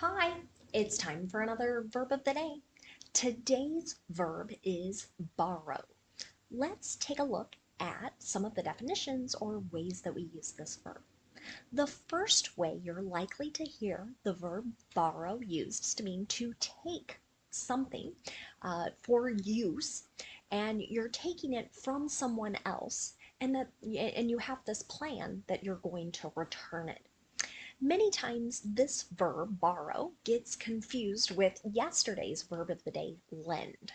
Hi, it's time for another verb of the day. Today's verb is borrow. Let's take a look at some of the definitions or ways that we use this verb. The first way you're likely to hear the verb borrow used is to mean to take something for use, and you're taking it from someone else, and you have this plan that you're going to return it. Many times this verb, borrow, gets confused with yesterday's verb of the day, lend.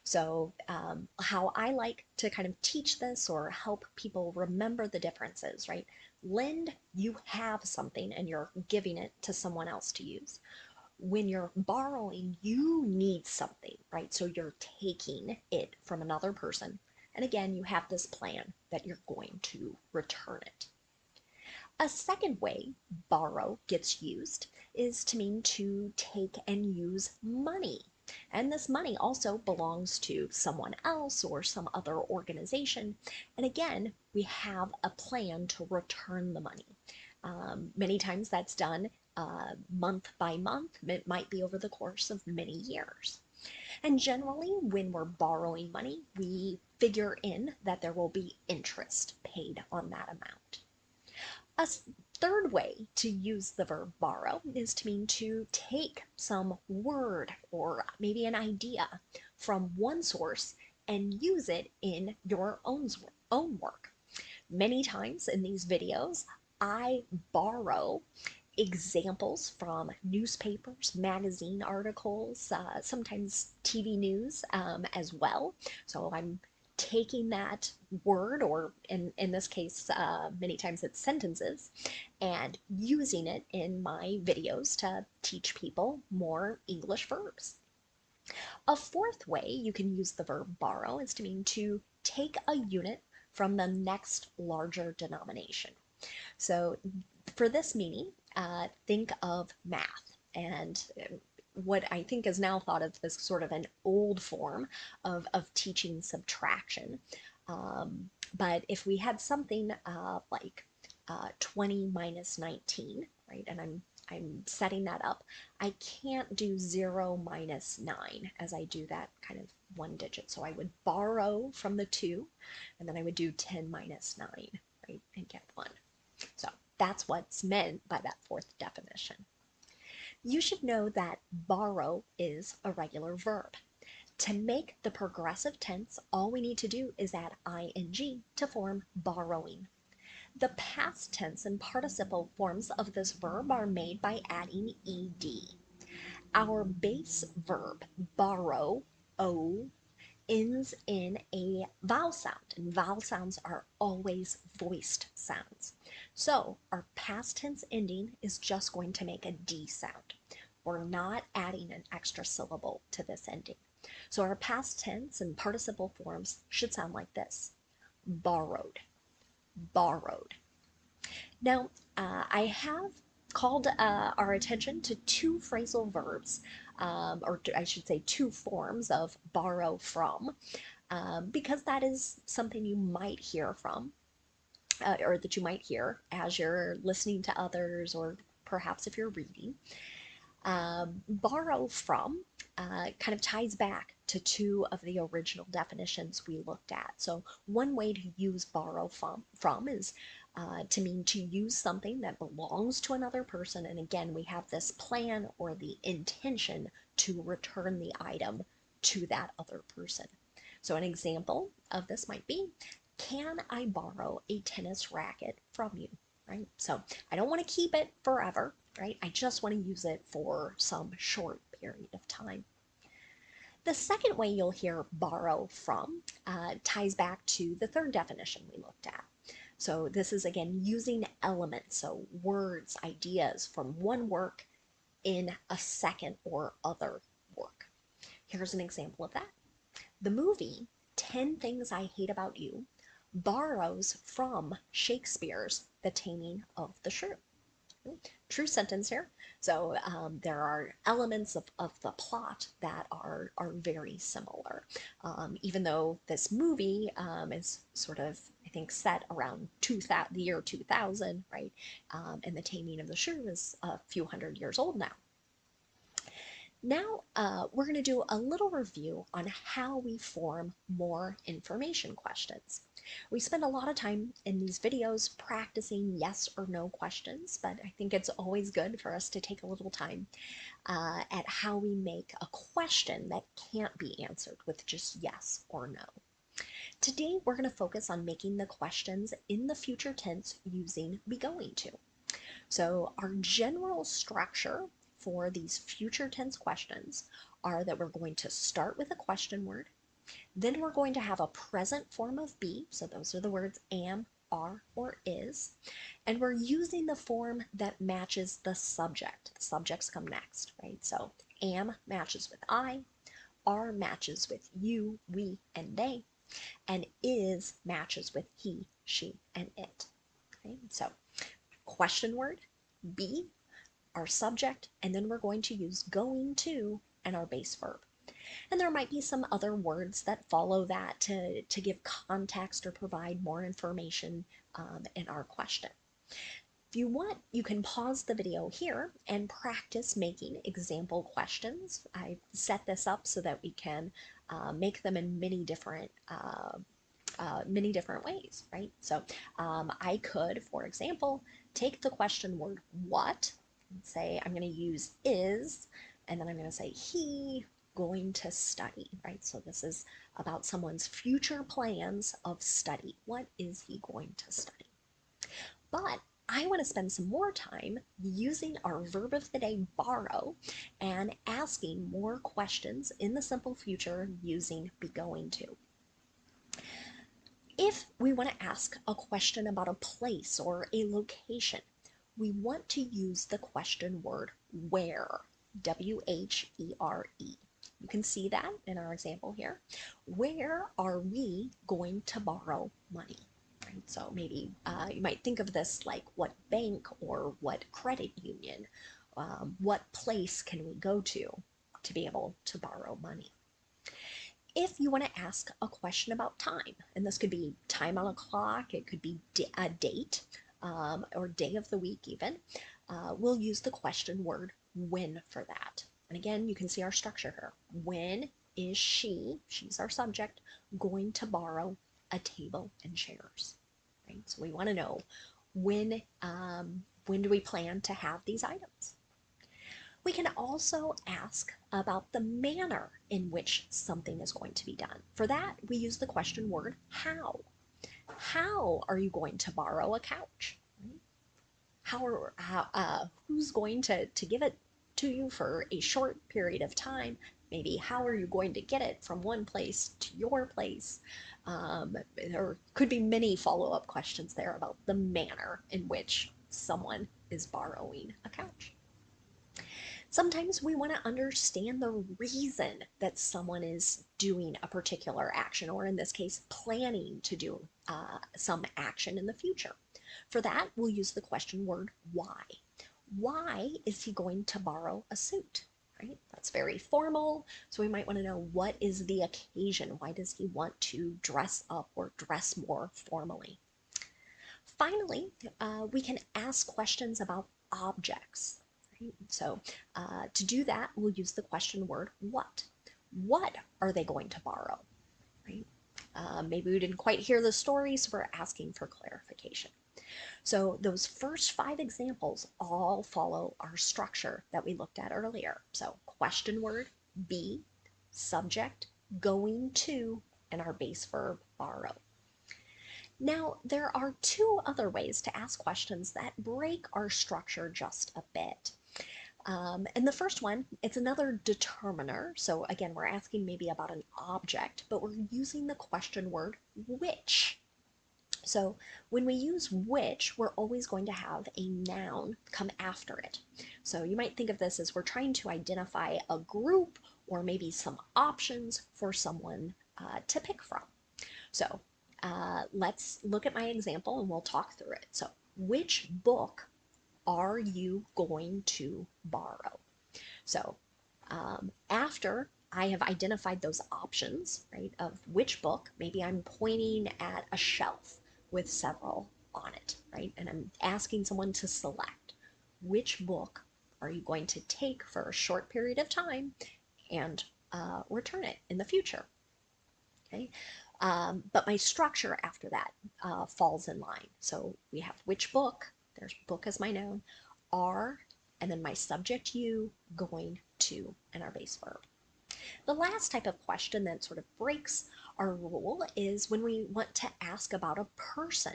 So how I like to kind of teach this or help people remember the differences, right? Lend, you have something and you're giving it to someone else to use. When you're borrowing, you need something, right? So you're taking it from another person. And again, you have this plan that you're going to return it. A second way borrow gets used is to mean to take and use money. And this money also belongs to someone else or some other organization. And again, we have a plan to return the money. Many times that's done month by month. It might be over the course of many years. And generally, when we're borrowing money, we figure in that there will be interest paid on that amount. A third way to use the verb borrow is to mean to take some word or maybe an idea from one source and use it in your own work. Many times in these videos, I borrow examples from newspapers, magazine articles, sometimes TV news as well. So I'm taking that word, or in this case, many times it's sentences, and using it in my videos to teach people more English verbs. A fourth way you can use the verb borrow is to mean to take a unit from the next larger denomination. So for this meaning, think of math and what I think is now thought of as sort of an old form of teaching subtraction. But if we had something like 20 minus 19, right, and I'm setting that up, I can't do 0 minus 9 as I do that kind of one digit. So I would borrow from the 2, and then I would do 10 minus 9, right, and get 1. So that's what's meant by that fourth definition. You should know that borrow is a regular verb. To make the progressive tense, all we need to do is add ing to form borrowing. The past tense and participle forms of this verb are made by adding ed. Our base verb, borrow, o, ends in a vowel sound, and vowel sounds are always voiced sounds. So our past tense ending is just going to make a D sound. We're not adding an extra syllable to this ending. So our past tense and participle forms should sound like this: borrowed, borrowed. Now, I have called our attention to two phrasal verbs, or I should say two forms of borrow from, because that is something you might hear from, or that you might hear as you're listening to others, or perhaps if you're reading. Borrow from kind of ties back to two of the original definitions we looked at. So one way to use borrow from is to mean to use something that belongs to another person. And again, we have this plan or the intention to return the item to that other person. So an example of this might be, can I borrow a tennis racket from you? Right? So I don't want to keep it forever, right? I just want to use it for some short period of time. The second way you'll hear borrow from ties back to the third definition we looked at. So this is again using elements, so words, ideas from one work in a second or other work. Here's an example of that. The movie 10 Things I Hate About You borrows from Shakespeare's The Taming of the Shrew. True sentence here. So there are elements of the plot that are very similar. Even though this movie is sort of, I think, set around the year 2000, right? And The Taming of the Shrew is a few hundred years old now. Now we're going to do a little review on how we form more information questions. We spend a lot of time in these videos practicing yes or no questions, but I think it's always good for us to take a little time at how we make a question that can't be answered with just yes or no. Today we're going to focus on making the questions in the future tense using be going to. So our general structure for these future tense questions are that we're going to start with a question word, then we're going to have a present form of be, so those are the words am, are, or is, and we're using the form that matches the subject. The subjects come next, right? So am matches with I, are matches with you, we, and they, and is matches with he, she, and it. Okay? So question word, be, our subject, and then we're going to use going to and our base verb. And there might be some other words that follow that to give context or provide more information in our question. If you want, you can pause the video here and practice making example questions. I set this up so that we can make them in many different ways, right? So I could, for example, take the question word what, and say I'm going to use is, and then I'm going to say he going to study, right? So this is about someone's future plans of study. What is he going to study? But I want to spend some more time using our verb of the day, borrow, and asking more questions in the simple future using be going to. If we want to ask a question about a place or a location, we want to use the question word where, W-H-E-R-E. You can see that in our example here. Where are we going to borrow money? Right? So maybe you might think of this like what bank or what credit union, what place can we go to be able to borrow money? If you want to ask a question about time, and this could be time on a clock, it could be a date, or day of the week even, we'll use the question word when for that. And again, you can see our structure here. When is she's our subject, going to borrow a table and chairs? Right? So we want to know when do we plan to have these items? We can also ask about the manner in which something is going to be done. For that, we use the question word how. How are you going to borrow a couch? Who's going to give it to you for a short period of time? Maybe how are you going to get it from one place to your place? There could be many follow-up questions there about the manner in which someone is borrowing a couch. Sometimes we want to understand the reason that someone is doing a particular action, or in this case, planning to do some action in the future. For that, we'll use the question word why. Why is he going to borrow a suit? Right? That's very formal, so we might want to know what is the occasion. Why does he want to dress up or dress more formally? Finally, we can ask questions about objects. So to do that, we'll use the question word what. What are they going to borrow? Right? Maybe we didn't quite hear the story, so we're asking for clarification. So those first 5 examples all follow our structure that we looked at earlier. So question word, be, subject, going to, and our base verb, borrow. Now, there are 2 other ways to ask questions that break our structure just a bit. And the first one, it's another determiner. So again, we're asking maybe about an object, but we're using the question word which. So when we use which, we're always going to have a noun come after it. So you might think of this as we're trying to identify a group or maybe some options for someone to pick from. So let's look at my example and we'll talk through it. So which book are you going to borrow? So after I have identified those options, right, of which book, maybe I'm pointing at a shelf with several on it, right, and I'm asking someone to select which book are you going to take for a short period of time and return it in the future? Okay, but my structure after that falls in line. So we have which book, there's book as my noun, are, and then my subject you, going to, and our base verb. The last type of question that sort of breaks our rule is when we want to ask about a person.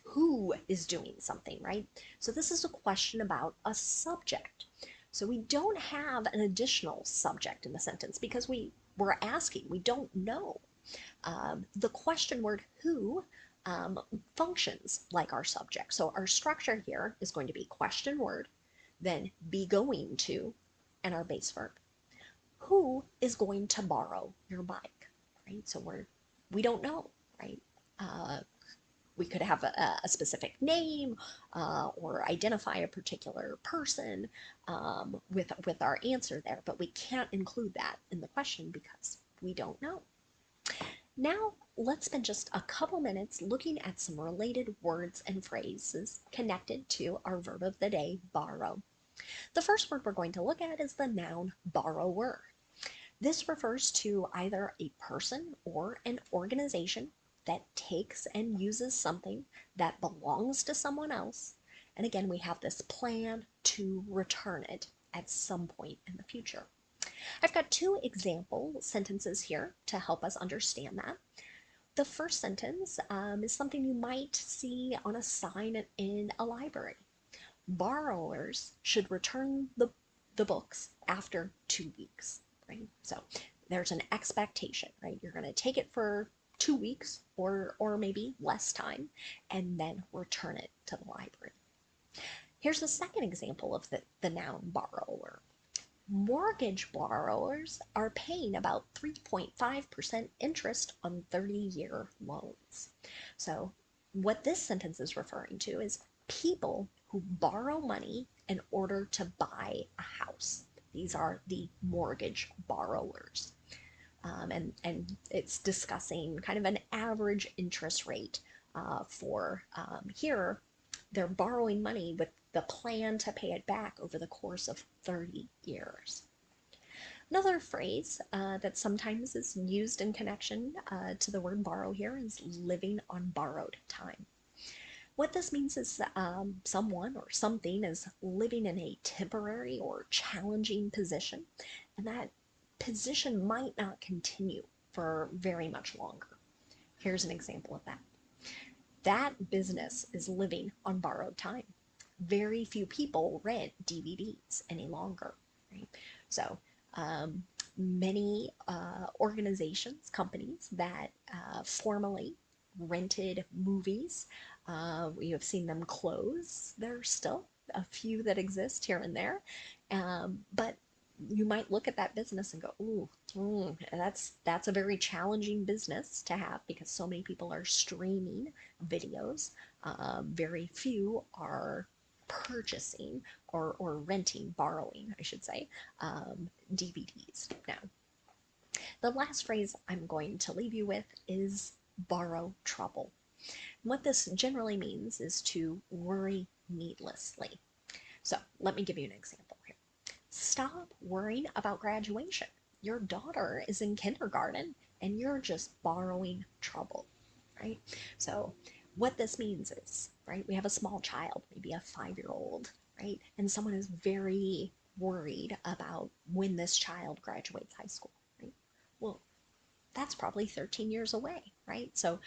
Who is doing something, right? So this is a question about a subject. So we don't have an additional subject in the sentence because we're asking, we don't know. The question word who functions like our subject. So our structure here is going to be question word, then be going to, and our base verb. Who is going to borrow your bike, right? So we don't know, right? We could have a specific name or identify a particular person with our answer there, but we can't include that in the question because we don't know. Now, let's spend just a couple minutes looking at some related words and phrases connected to our verb of the day, borrow. The first word we're going to look at is the noun borrower. This refers to either a person or an organization that takes and uses something that belongs to someone else. And again, we have this plan to return it at some point in the future. I've got two example sentences here to help us understand that. The first sentence is something you might see on a sign in a library. Borrowers should return the books after 2 weeks, right? So there's an expectation, right? You're going to take it for 2 weeks or maybe less time and then return it to the library. Here's the second example of the noun borrower. Mortgage borrowers are paying about 3.5% interest on 30-year loans. So what this sentence is referring to is people who borrow money in order to buy a house. These are the mortgage borrowers. And it's discussing kind of an average interest rate for here. They're borrowing money with the plan to pay it back over the course of 30 years. Another phrase that sometimes is used in connection to the word borrow here is living on borrowed time. What this means is someone or something is living in a temporary or challenging position, and that position might not continue for very much longer. Here's an example of that. That business is living on borrowed time. Very few people rent DVDs any longer, right? So many organizations, companies that formerly rented movies, we have seen them close. There's still a few that exist here and there, but you might look at that business and go, ooh, that's a very challenging business to have because so many people are streaming videos. Very few are purchasing or renting, borrowing, I should say, DVDs. Now, the last phrase I'm going to leave you with is borrow trouble. And what this generally means is to worry needlessly. So let me give you an example here. Stop worrying about graduation. Your daughter is in kindergarten and you're just borrowing trouble, right? So what this means is, right, we have a small child, maybe a 5-year-old, right? And someone is very worried about when this child graduates high school, right? Well, that's probably 13 years away, right? So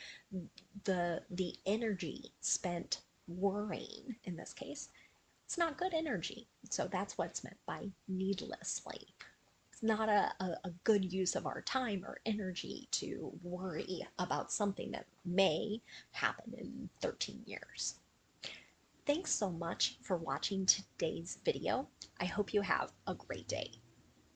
the energy spent worrying in this case, it's not good energy. So that's what's meant by needlessly. It's not a good use of our time or energy to worry about something that may happen in 13 years. Thanks so much for watching today's video. I hope you have a great day.